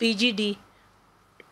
PGD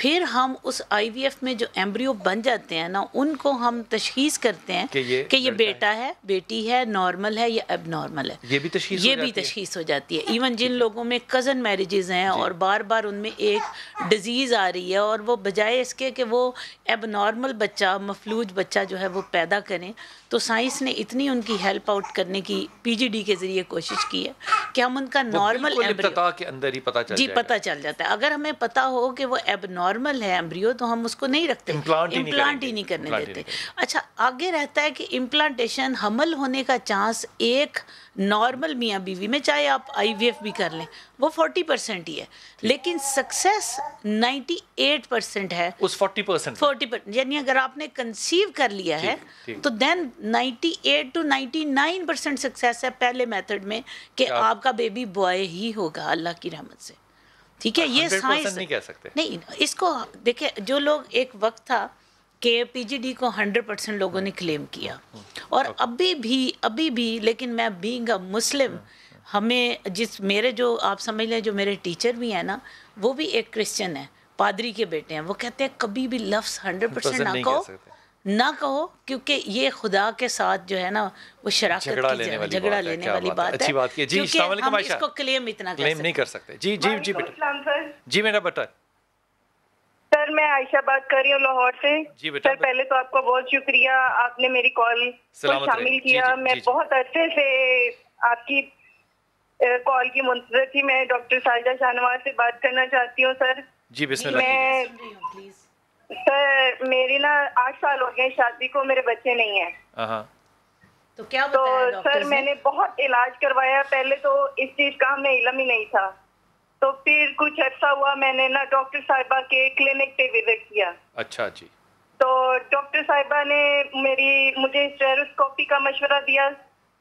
پھر ہم اس IVF میں جو ایمبریو بن جاتے ہیں نا ان کو ہم تشخیص کرتے ہیں کہ یہ بیٹا ہے، بیٹی ہے، نارمل ہے یا اب نارمل ہے. یہ بھی تشخیص ہو جاتی ہے. ایون جن لوگوں میں کزن میرجز ہیں اور بار بار ان میں ایک ڈیزیز آ رہی ہے اور وہ بجائے اس کے کہ وہ اب نارمل بچہ، مفلوج بچہ جو ہے وہ پیدا کریں، تو سائنس نے اتنی ان کی ہیلپ آؤٹ کرنے کی PGD کے ذریعے کوشش کی ہے کہ ہم ان کا نارمل ایمبریو کے اندر ہی پتہ چل جاتا ہے. اگر ہمیں پتہ ہو کہ وہ اب نارمل ہے ایمبریو تو ہم اس کو نہیں رکھتے، امپلانٹ ہی نہیں کرنے دیتے. اچھا آگے رہتا ہے کہ امپلانٹیشن حمل ہونے کا چانس ایک نارمل میاں بیوی میں، چاہے آپ IVF بھی کر لیں، وہ 40% ہی ہے، لیکن سکسیس 98% ہے اس 40%. یعنی اگر آپ نے کنسیو کر لیا ہے تو دین 98 to 99% سکسیس ہے پہلے میتھڈ میں کہ آپ کا بیبی بوائے ہی ہوگا اللہ کی رحمت سے. ٹھیک ہے، یہ سائنس نہیں کہہ سکتے. نہیں، اس کو دیکھیں، جو لوگ ایک وقت تھا کہ PGD کو 100% لوگوں نے کلیم کیا، اور ابھی بھی لیکن میں بینگ اے مسلم، ہمیں میرے جو آپ سمجھ لیں جو میرے ٹیچر بھی ہیں نا وہ بھی ایک کرسچن ہیں، پادری کے بیٹے ہیں، وہ کہتے ہیں کبھی بھی لفظ 100% نہ کہو کیونکہ یہ خدا کے ساتھ جو ہے نا وہ شراکت کی جھگڑا لینے والی بات ہے. کیونکہ ہم اس کو کلیم اتنا نہیں کر سکتے. جی بیٹا. جی میرا بیٹا. سر میں عائشہ بات کر رہی ہوں لاہور سے. سر پہلے تو آپ کا بہت شکریہ، آپ نے میری کال کو شامل کیا. میں بہت عرصے سے آپ کی کال کی منتظر تھی. میں ڈاکٹر ساجدہ شاہنواز سے بات کرنا چاہتی ہوں. سر جی بسم اللہ. سر میری نا 8 سال ہو گئے شادی کو، میرے بچے نہیں ہیں. تو کیا سر میں نے بہت علاج کروایا. پہلے تو اس چیز کا ہمیں علم ہی نہیں تھا، تو پھر کچھ عرصہ ہوا میں نے نا ڈاکٹر صاحبہ کے کلینک پہ وزٹ کیا. اچھا جی. تو ڈاکٹر صاحبہ نے مجھے اسٹیروسکوپی کا مشورہ دیا.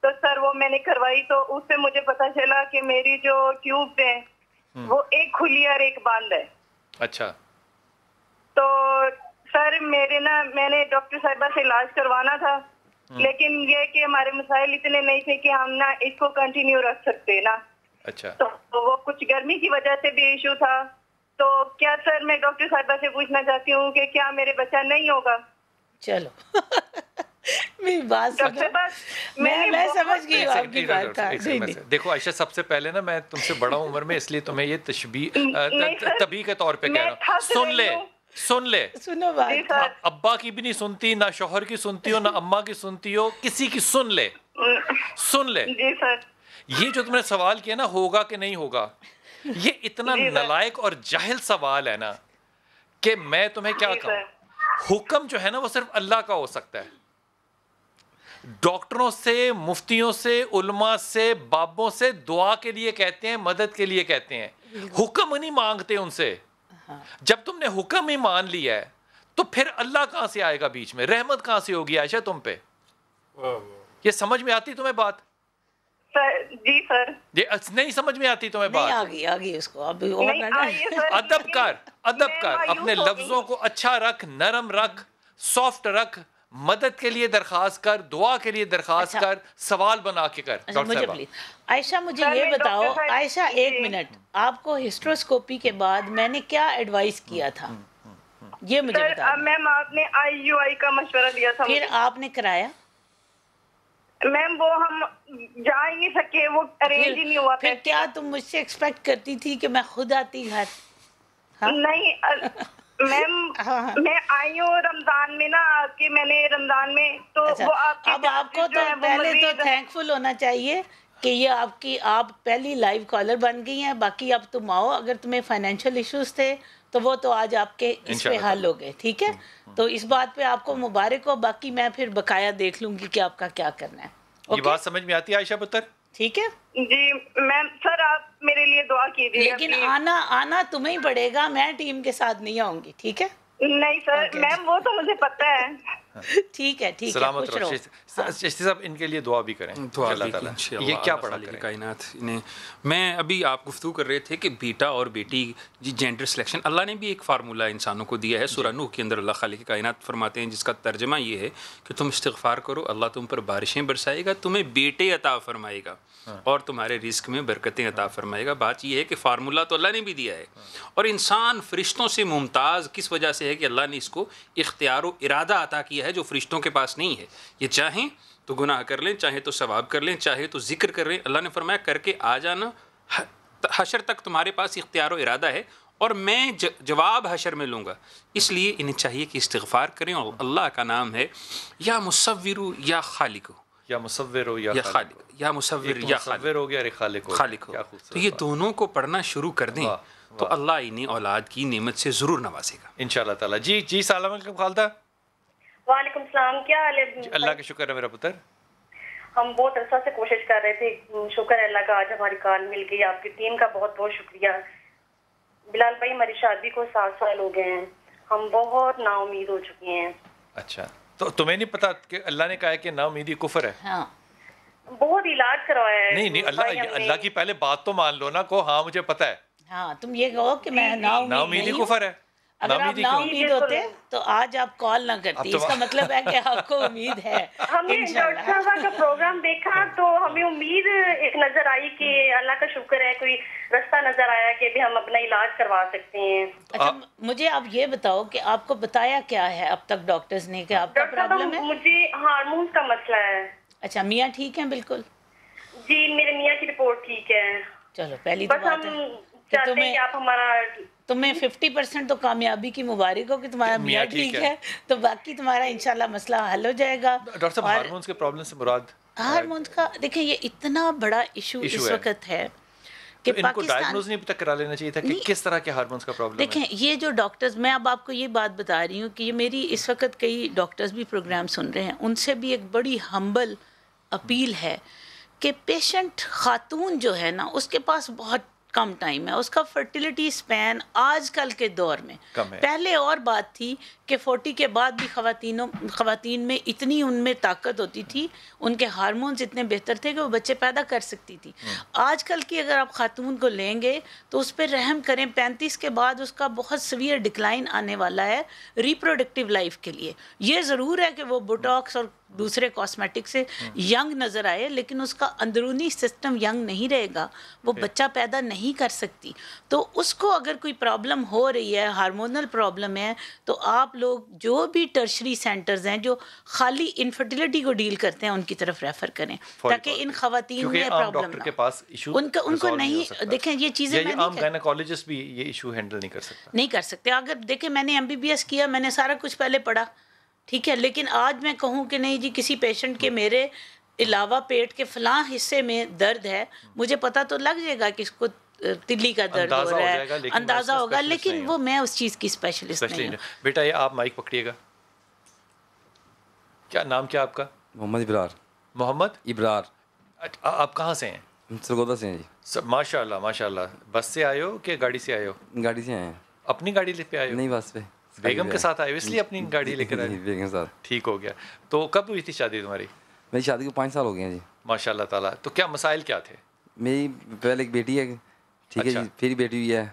تو سر وہ میں نے کروائی تو اس سے مجھے پتا چلا کہ میری جو ٹیوب ہے وہ ایک کھلی اور ایک بند ہے. اچھا. تو سر میں نے ڈاکٹر صاحبہ سے علاج کروانا تھا، لیکن یہ کہ ہمارے مسائل اتنے نہیں تھے کہ ہم نا اس کو کنٹینیو رکھ سکتے نا. اچھا. تو وہ کچھ گرمی کی وجہ سے بھی ایشو تھا. تو کیا سر میں ڈاکٹر صاحبہ سے پوچھنا چاہتی ہوں کہ کیا میرے بچہ نہیں ہوگا؟ چلو میری بات میں سمجھ گئی آپ کی بات. دیکھو عائشہ، سب سے پہلے نا میں تم سے بڑا ہوں عمر میں، اس لیے تمہیں یہ تشبیہ طبی کے طور پہ کہہ رہا ہوں. سن لے سنو بات. ابا کی بھی نہیں سنتی، نہ شوہر کی سنتی ہو، نہ اماں کی سنتی ہو، کسی کی سن لے. جی سر. یہ جو تم نے سوال کیا نا ہوگا کہ نہیں ہوگا، یہ اتنا نالائق اور جاہل سوال ہے نا کہ میں تمہیں کیا کہوں. حکم جو ہے نا وہ صرف اللہ کا ہو سکتا ہے. ڈاکٹروں سے، مفتیوں سے، علماء سے، بابوں سے دعا کے لیے کہتے ہیں، مدد کے لیے کہتے ہیں، حکم نہیں مانگتے ان سے. جب تم نے حکم ہی مان لیا ہے تو پھر اللہ کہاں سے آئے گا بیچ میں؟ رحمت کہاں سے ہوگی عائشہ تم پہ؟ یہ سمجھ میں آتی تمہیں بات؟ جی سر. یہ نہیں سمجھ میں آتی تمہیں بات؟ آگی اس کو ادب کر اپنے لفظوں کو اچھا رکھ، نرم رکھ، سافٹ رکھ، مدد کے لیے درخواست کر، دعا کے لیے درخواست کر، سوال بنا کے کر. عائشہ مجھے یہ بتاؤ، عائشہ ایک منٹ، آپ کو ہسٹروسکوپی کے بعد میں نے کیا ایڈوائز کیا تھا یہ مجھے بتاؤ. میم آپ نے IUI کا مشورہ دیا تھا. پھر آپ نے کرایا؟ میم وہ ہم جا ہی نہیں سکے، وہ ارینج ہی نہیں ہوا. پھر کیا تم مجھ سے ایکسپیکٹ کرتی تھی کہ میں خود آتی گھر؟ نہیں میم، میں آئی ہوں رمضان میں نا، کہ میں نے رمضان میں تو وہ اب آپ کو تو پہلے تو تھینک فل ہونا چاہیے کہ یہ آپ پہلی لائیو کالر بن گئی ہیں. باقی اب تم آؤ، اگر تمہیں فائنینشیل ایشوز تھے تو وہ تو آج آپ کے اس پہ حل ہو گئے. ٹھیک ہے، تو اس بات پہ آپ کو مبارک ہو. باقی میں پھر بقایا دیکھ لوں گی کہ آپ کا کیا کرنا ہے. یہ بات سمجھ میں آتی ہے عائشہ پتر؟ ٹھیک ہے جی میم. سر آپ میرے لیے دعا کیجیے. لیکن آنا تمہیں ہی پڑے گا، میں ٹیم کے ساتھ نہیں آؤں گی. ٹھیک ہے؟ نہیں سر میم، وہ تو مجھے پتہ ہے. ٹھیک ہے. سلامت رہو. چشتی صاحب ان کے لیے دعا بھی کریں اللہ تعالیٰ. یہ کیا پڑھا کریں کائنات انہیں. میں ابھی آپ گفتگو کر رہے تھے کہ بیٹا اور بیٹی جینڈر سلیکشن اللہ نے بھی ایک فارمولہ انسانوں کو دیا ہے. سورہ نوح کے اندر اللہ خالق کائنات فرماتے ہیں جس کا ترجمہ یہ ہے کہ تم استغفار کرو, اللہ تم پر بارشیں برسائے گا, تمہیں بیٹے عطا فرمائے گا اور تمہارے رزق میں برکتیں عطا فرمائے گا. بات یہ ہے کہ فارمولہ تو اللہ نے بھی دیا ہے, اور انسان فرشتوں سے ممتاز کس وجہ سے ہے کہ اللہ نے اس کو اختیار و ارادہ عطا کیا ہے جو فرشتوں کے پاس نہیں ہے. یہ چاہیں تو گناہ کر لیں, چاہے تو ثواب کر لیں, چاہے تو ذکر کر لیں. اللہ نے فرمایا کر کے آ جانا, حشر تک تمہارے پاس اختیار و ارادہ ہے اور میں جواب حشر میں لوں گا. اس لیے انہیں چاہیے کہ استغفار کریں, اور اللہ کا نام ہے یا مصور یا خالق, یا مصور ہو یا خالق, یا مصور یا مصور ہو گیا خالق ہو. تو یہ دونوں کو پڑھنا شروع کر دیں تو اللہ انہیں اولاد کی نعمت سے ضرور نوازے گا انشاءاللہ تعالیٰ. جی السلام علیکم خالدہ. وعلیکم السلام, کیا حال ہے؟ اللہ کا شکر ہے میرا پتر. ہم بہت عرصہ سے کوشش کر رہے تھے, شکر ہے اللہ کا آج ہماری کال مل گئی. آپ کی ٹیم کا بہت بہت شکریہ. بلال بھائی ہماری شادی کو 7 سال ہو گئے ہیں, ہم بہت نا امید ہو چکے ہیں. اچھا, تو تمہیں نہیں پتا کہ اللہ نے کہا ہے کہ نا امیدی کفر ہے؟ ہاں بہت علاج کروایا ہے. نہیں اللہ کی پہلے بات تو مان لو نا, کو ہاں مجھے پتا ہے. ہاں تم یہ کہو کہ میں نا امیدی کفر ہے. اگر آپ نا امید ہوتے تو آج آپ کال نہ کرتی, اس کا مطلب ہے کہ آپ کو امید ہے. ہم نے ڈاکٹر صاحب کا پروگرام دیکھا تو ہمیں امید ایک نظر آئی کہ اللہ کا شکر ہے کوئی رستہ نظر آیا کہ بھی ہم اپنا علاج کروا سکتے ہیں. اچھا مجھے آپ یہ بتاؤ کہ آپ کو بتایا کیا ہے اب تک ڈاکٹرز نے کہ آپ کا پرابلم ہے؟ مجھے ہارمونز کا مسئلہ ہے. اچھا, میاں ٹھیک ہیں بالکل؟ جی میرے میاں کی رپورٹ ٹھیک ہے. چلو پہلی تو بات ہے تمہیں 50% تو کامیابی کی مبارک ہو کہ تمہارا میاں ٹھیک ہے, تو باقی تمہارا انشاءاللہ مسئلہ حل ہو جائے گا. ڈاکٹر صاحب ہارمونز کے پرابلم سے مراد ہارمونز کا دیکھیں یہ اتنا بڑا ایشو اس وقت ہے کہ ان کو ڈائگنوز نہیں تک کرا لینا چاہیے تھا کہ کس طرح کے ہارمونز کا پرابلم ہے. دیکھیں یہ جو ڈاکٹرز, میں اب آپ کو یہ بات بتا رہی ہوں کہ یہ میری اس وقت کئی ڈاکٹرز بھی پروگرام سن رہے ہیں, ان سے بھی ایک بڑی ہمبل اپیل ہے کہ پیشنٹ خاتون جو ہے نا اس کے پاس بہت کم ٹائم ہے, اس کا فرٹیلیٹی سپین آج کل کے دور میں پہلے اور بات تھی کہ 40 کے بعد بھی خواتین میں اتنی ان میں طاقت ہوتی تھی, ان کے ہارمونز اتنے بہتر تھے کہ وہ بچے پیدا کر سکتی تھی. آج کل کی اگر آپ خاتون کو لیں گے تو اس پہ رحم کریں, 35 کے بعد اس کا بہت سویئر ڈکلائن آنے والا ہے ریپروڈکٹیو لائف کے لیے. یہ ضرور ہے کہ وہ بوٹاکس اور دوسرے کاسمیٹک سے ینگ نظر آئے, لیکن اس کا اندرونی سسٹم ینگ نہیں رہے گا, وہ بچہ پیدا نہیں کر سکتی. تو اس کو اگر کوئی پرابلم ہو رہی ہے, ہارمونل پرابلم ہے, تو آپ لوگ جو بھی ٹرشری سینٹرز ہیں جو خالی انفرٹیلٹی کو ڈیل کرتے ہیں ان کی طرف ریفر کریں تاکہ ان خواتین میں پرابلم نہ ان کو نہیں. دیکھیں یہ چیزیں گائنیکالوجسٹ بھی یہ ایشو ہینڈل نہیں کر سکتے. اگر دیکھیں میں نے MBBS کیا, میں نے سارا کچھ پہلے پڑھا, ٹھیک ہے, لیکن آج میں کہوں کہ نہیں جی کسی پیشنٹ کے میرے علاوہ پیٹ کے فلاں حصے میں درد ہے, مجھے پتہ تو لگ جائے گا کہ اس کو تلی کا درد ہو رہا ہے, اندازہ ہوگا, لیکن وہ میں اس چیز کی اسپیشلسٹ نہیں ہوں. بیٹا یہ آپ مائک پکڑیے گا. کیا نام کیا آپ کا؟ محمد ابرار. محمد ابرار. آپ کہاں سے ہیں؟ سرگودا سے ہیں جی. ماشاء اللہ ماشاء اللہ. بس سے آئے ہو کہ گاڑی سے آئے ہو؟ گاڑی سے آئے ہیں. اپنی گاڑی لے پہ آئے ہو؟ نہیں بس پہ. بیگم کے ساتھ آئے ہو اس لیے اپنی گاڑی لے کر آئے؟ بیگم کے ساتھ. ٹھیک ہو گیا. تو کب ہوئی تھی شادی تمہاری؟ میری شادی کو 5 سال ہو گئے ہیں جی. ماشاء اللہ تعالیٰ. تو کیا مسائل کیا تھے؟ میری پہلے ایک بیٹی ہے, ٹھیک ہے جی, پھر بیٹی ہوئی ہے,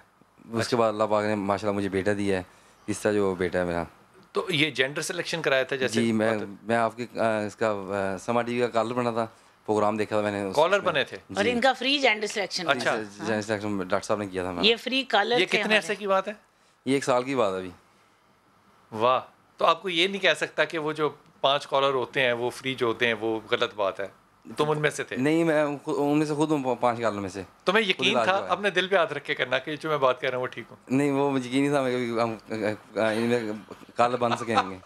اس کے بعد اللہ پاک نے ماشاء اللہ مجھے بیٹا دیا ہے, اس طرح جو بیٹا ہے میرا. تو یہ جینڈر سلیکشن کرایا تھا جیسے؟ جی میں آپ کے اس کا سما ٹی وی کا کالر بنا تھا, پروگرام دیکھا تھا میں نے. کالر بنے تھے اور ان کا فری جینڈر سلیکشن. اچھا جینڈر سلیکشن ڈاکٹر صاحب نے کیا تھا. یہ فری کالر. یہ کتنے عرصے کی بات ہے؟ یہ 1 سال کی بات ہے ابھی. واہ. تو آپ کو یہ نہیں کہہ سکتا کہ وہ جو 5 کالر ہوتے ہیں وہ فری جو ہوتے ہیں وہ غلط بات ہے؟ تم ان میں سے تھے؟ نہیں میں ان میں سے خود ہوں 5 کالر میں سے. تمہیں یقین تھا اپنے دل پہ ہاتھ رکھ کے کرنا کہ جو میں بات کر رہا ہوں وہ ٹھیک ہوں؟ نہیں وہ مجھے یقین نہیں تھا ہم کالر بن سکیں گے.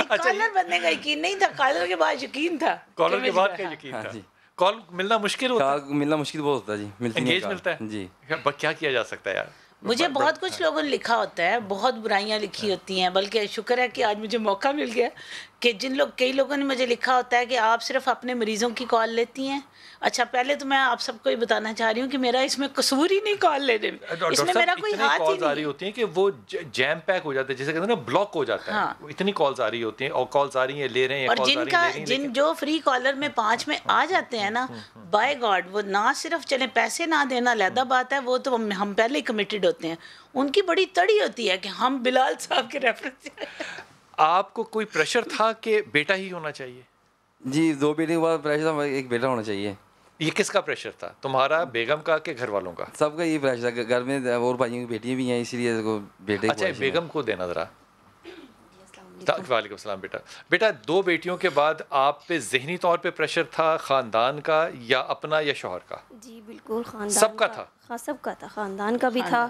کالر بننے کا یقین نہیں تھا, کالر کے بعد یقین تھا. کالر کے بعد کا یقین تھا. کال ملنا مشکل ہوتا ہے؟ ملنا مشکل بہت ہوتا ہے جی. انگیج ملتا ہے جی. کیا کیا جا سکتا ہے یار؟ مجھے بہت کچھ لوگوں نے لکھا ہوتا ہے, بہت برائیاں لکھی ہوتی ہیں, بلکہ شکر ہے کہ آج مجھے موقع مل گیا کہ کئی لوگوں نے مجھے لکھا ہوتا ہے کہ آپ صرف اپنے مریضوں کی کال لیتی ہیں. اچھا, پہلے تو میں آپ سب کو یہ بتانا چاہ رہی ہوں کہ میرا اس میں قصور ہی نہیں کال لینے میں, اس میں میرا کوئی ہاتھ ہی نہیں. آ رہی ہوتی ہیں کہ وہ جیم پیک ہو جاتے ہیں, جیسے کہتے ہیں نا بلاک ہو جاتا ہے, اتنی کالز آ رہی ہوتی ہیں, اور کالز آ رہی ہیں لے رہے ہیں, اور جن جو فری کالر میں 5 میں آ جاتے ہیں نا, بائی گاڈ وہ نہ صرف چلیں پیسے نہ دینا علیحدہ بات ہے, وہ تو ہم پہلے ہی کمیٹڈ ہوتے ہیں, ان کی بڑی تڑی ہوتی ہے کہ ہم بلال صاحب کے ریفرنس سے. آپ کو کوئی پریشر تھا کہ بیٹا ہی ہونا چاہیے؟ جی 2 بیٹے کے بعد پریشر تھا, ایک بیٹا ہونا چاہیے. یہ کس کا پریشر تھا, تمہارا, بیگم کا, کہ گھر والوں کا؟ سب کا یہ پریشر تھا, گھر میں اور بھائیوں کی بیٹیاں بھی ہیں, اسی لیے بیٹے. اچھا, بیگم کو دینا ذرا. وعلیکم السلام. بیٹا 2 بیٹیوں کے بعد آپ پہ ذہنی طور پہ پریشر تھا خاندان کا یا اپنا یا شوہر کا؟ جی بالکل خاندان سب کا تھا. ہاں سب کا تھا, خاندان کا بھی تھا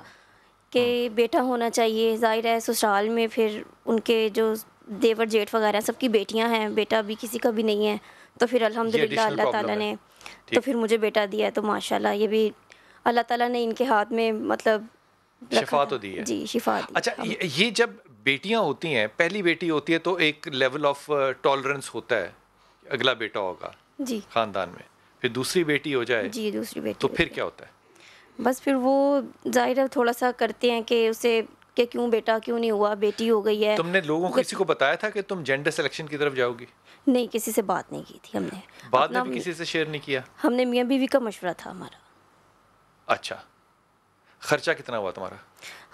کہ بیٹا ہونا چاہیے. ظاہر ہے سسرال میں پھر ان کے جو دیور جیٹھ وغیرہ سب کی بیٹیاں ہیں, بیٹا بھی کسی کا بھی نہیں ہے, تو پھر الحمدللہ اللہ تعالیٰ نے تو پھر مجھے بیٹا دیا, تو ماشاءاللہ یہ بھی اللہ تعالیٰ نے ان کے ہاتھ میں مطلب شفا تو دی ہے. جی شفا دی. اچھا, یہ جب بیٹیاں ہوتی ہیں, پہلی بیٹی ہوتی ہے تو ایک لیول آف ٹالرنس ہوتا ہے, اگلا بیٹا ہوگا جی خاندان میں, پھر دوسری بیٹی ہو جائے جی دوسری بیٹی تو پھر کیا ہوتا ہے؟ بس پھر وہ ظاہر ہے تھوڑا سا کرتے ہیں کہ اسے کہ کیوں بیٹا کیوں نہیں ہوا, بیٹی ہو گئی ہے. تم نے لوگوں کو کسی کو بتایا تھا کہ تم جینڈر سلیکشن کی طرف جاؤ گی؟ نہیں, کسی سے بات نہیں کی تھی ہم نے. بعد میں بھی کسی سے شیئر نہیں کیا؟ ہم نے میاں بیوی کا مشورہ تھا ہمارا. اچھا, خرچہ کتنا ہوا تمہارا؟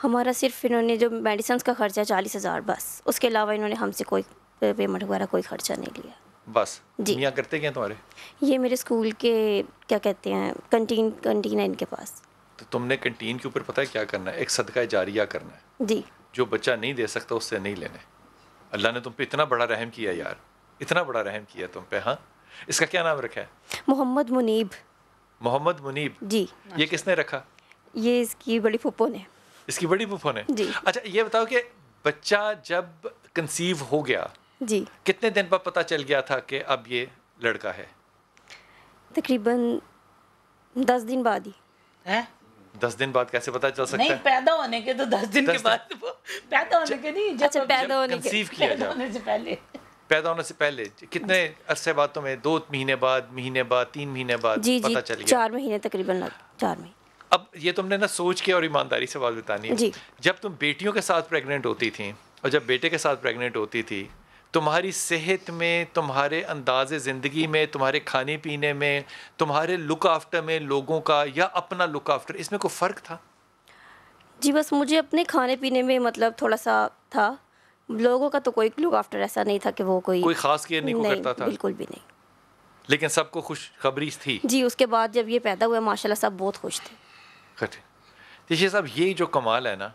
ہمارا صرف انہوں نے جو میڈیسنس کا خرچہ 40,000 بس, اس کے علاوہ انہوں نے ہم سے کوئی پیمنٹ وغیرہ کوئی خرچہ نہیں لیا. بس جی. میاں کرتے کیا تمہارے؟ یہ میرے اسکول کے کیا کہتے ہیں کنٹین ہے ان کے پاس. تو تم نے کنٹین کے اوپر پتہ ہے کیا کرنا ہے؟ ایک صدقہ جاریہ کرنا ہے. جی. جو بچہ نہیں دے سکتا اس سے نہیں لینے. اللہ نے تم پہ اتنا بڑا رحم کیا یار, اتنا بڑا رحم کیا تم پہ. ہاں, اس کا کیا نام رکھا ہے؟ محمد منیب. محمد منیب. جی. یہ کس نے رکھا؟ یہ اس کی بڑی پھپھو نے. اس کی بڑی پھپھو نے؟ جی. اچھا یہ بتاؤ کہ بچہ جب کنسیو ہو گیا جی کتنے دن پر پتہ چل گیا تھا کہ اب یہ لڑکا ہے؟ تقریباً 10 دن بعد ہی. 10 دن بعد کیسے پتہ چل سکتا ہے؟ نہیں, پیدا ہونے کے تو 10 دن کے بعد, پیدا ہونے کے نہیں, اچھا پیدا ہونے کے, کنسیو کیا جب پیدا ہونے سے پہلے کتنے عرصے بعد تمہیں 2 مہینے بعد, مہینے بعد, 3 مہینے بعد پتہ چل گیا؟ 4 مہینے تقریباً 4 مہینے. اب یہ تم نے نا سوچ کے اور ایمانداری سے بات بتانی ہے. جی. جب تم بیٹیوں کے ساتھ پریگننٹ ہوتی تھیں اور جب بیٹے کے ساتھ پریگننٹ ہوتی تھی, تمہاری صحت میں, تمہارے انداز زندگی میں, تمہارے کھانے پینے میں, تمہارے لک آفٹر میں لوگوں کا یا اپنا لک آفٹر, اس میں کوئی فرق تھا؟ جی بس مجھے اپنے کھانے پینے میں مطلب تھوڑا سا تھا, لوگوں کا تو کوئی لک آفٹر ایسا نہیں تھا کہ وہ کوئی خاص کیئر نہیں کرتا تھا؟ بالکل بھی نہیں. لیکن سب کو خوش خبری تھی. جی اس کے بعد جب یہ پیدا ہوا ماشاءاللہ سب بہت خوش تھے. دیکھیے صاحب, یہ جو کمال ہے نا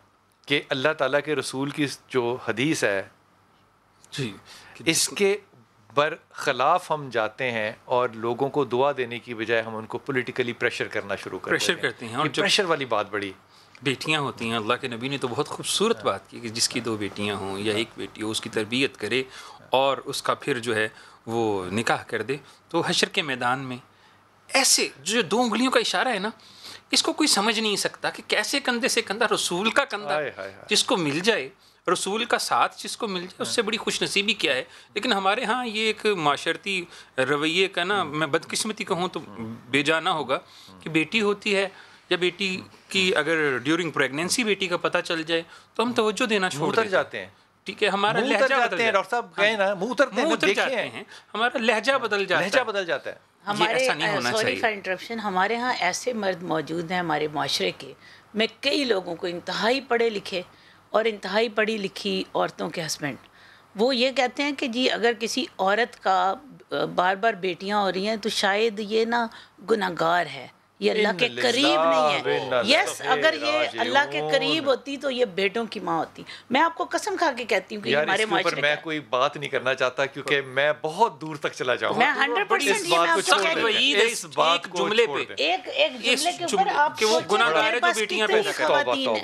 کہ اللہ تعالیٰ کے رسول کی جو حدیث ہے جی, اس کے برخلاف ہم جاتے ہیں اور لوگوں کو دعا دینے کی بجائے ہم ان کو پولیٹیکلی پریشر کرنا شروع کرتے ہیں. اور پریشر والی بات بڑی بیٹیاں ہوتی ہیں, اللہ کے نبی نے تو بہت خوبصورت بات کی کہ جس کی 2 بیٹیاں ہوں یا 1 بیٹی ہو, اس کی تربیت کرے اور اس کا پھر جو ہے وہ نکاح کر دے. تو حشر کے میدان میں ایسے جو 2 انگلیوں کا اشارہ ہے نا, اس کو کوئی سمجھ نہیں سکتا کہ کیسے کندھے سے کندھا, رسول کا کندھا جس کو مل جائے, رسول کا ساتھ جس کو مل جائے, اس سے بڑی خوش نصیبی کیا ہے. لیکن ہمارے ہاں یہ ایک معاشرتی رویے کا نا, میں بدقسمتی کہوں تو بے جانا ہوگا کہ بیٹی ہوتی ہے یا بیٹی کی اگر ڈیورنگ پریگنینسی بیٹی کا پتہ چل جائے تو ہم توجہ دینا چھوڑ جاتے ہیں. ٹھیک ہے, ہمارا لہجہ بدل جاتے ہیں, ہمارا لہجہ بدل جاتا ہے. ہمارے ہاں ایسے مرد موجود ہیں ہمارے معاشرے کے, میں کئی لوگوں کو انتہائی پڑھے لکھے اور انتہائی پڑھی لکھی عورتوں کے ہسبینڈ, وہ یہ کہتے ہیں کہ جی اگر کسی عورت کا بار بار بیٹیاں ہو رہی ہیں تو شاید یہ نا گناہگار ہے, یہ اللہ کے قریب نہیں ہے. یس, اگر یہ اللہ کے قریب ہوتی تو یہ بیٹوں کی ماں ہوتی. میں آپ کو قسم کھا کے کہتی ہوں کہ ہمارے معاشرے میں کوئی بات نہیں کرنا چاہتا کیونکہ میں بہت دور تک چلا جاؤں. میں 100% اس بات کو جملے پہ ایک جملے کے اوپر آپ کہ وہ گناہگار ہے جو بیٹیاں پیدا کرتی ہیں.